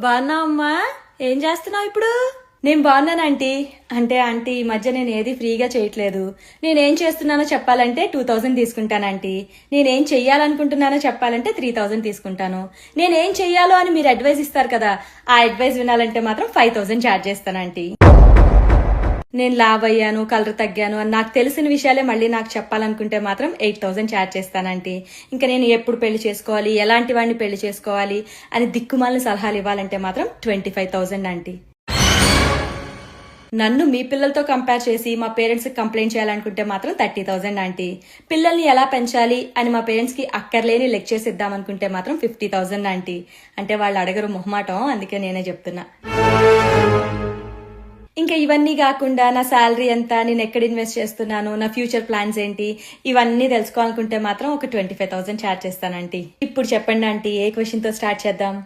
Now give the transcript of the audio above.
బాగున్నావు అమ్మా? ఏం చేస్తున్నావు ఇప్పుడు? నేను బాగున్నాను ఆంటీ. అంటే ఆంటీ ఈ మధ్య నేను ఏది ఫ్రీగా చేయట్లేదు. నేనేం చేస్తున్నానో చెప్పాలంటే 2000 తీసుకుంటాను ఆంటీ. నేనేం చెయ్యాలనుకుంటున్నానో చెప్పాలంటే 3000 తీసుకుంటాను. నేనేం చెయ్యాలో అని మీరు అడ్వైస్ ఇస్తారు కదా, ఆ అడ్వైస్ వినాలంటే మాత్రం 5000 ఛార్జ్ చేస్తాను ఆంటీ. నేను లావ్ అయ్యాను, కలర్ తగ్గాను అని నాకు తెలిసిన విషయాలే మళ్ళీ నాకు చెప్పాలనుకుంటే మాత్రం 8000 ఛార్జ్ చేస్తానంటీ. ఇంకా నేను ఎప్పుడు పెళ్లి చేసుకోవాలి, ఎలాంటి వాడిని పెళ్లి చేసుకోవాలి అని దిక్కుమాలిన సలహాలు ఇవ్వాలంటే మాత్రం 25,000 ఆంటీ. నన్ను మీ పిల్లలతో కంపేర్ చేసి మా పేరెంట్స్కి కంప్లైంట్ చేయాలనుకుంటే మాత్రం 30,000 ఆంటీ. పిల్లల్ని ఎలా పెంచాలి అని మా పేరెంట్స్కి అక్కర్లేని లెక్చర్స్ ఇద్దామనుకుంటే మాత్రం 50,000 ఆంటీ. అంటే వాళ్ళు అడగరు, మొహమాటం, అందుకే నేనే చెప్తున్నా. ఇంకా ఇవన్నీ కాకుండా నా శాలరీ ఎంత, నేను ఎక్కడ ఇన్వెస్ట్ చేస్తున్నాను, నా ఫ్యూచర్ ప్లాన్స్ ఏంటి, ఇవన్నీ తెలుసుకోవాలనుకుంటే మాత్రం ఒక 25,000 ఛార్జ్ చేస్తానంటీ. ఇప్పుడు చెప్పండి ఆంటీ, ఏ క్వశ్చన్తో స్టార్ట్ చేద్దాం?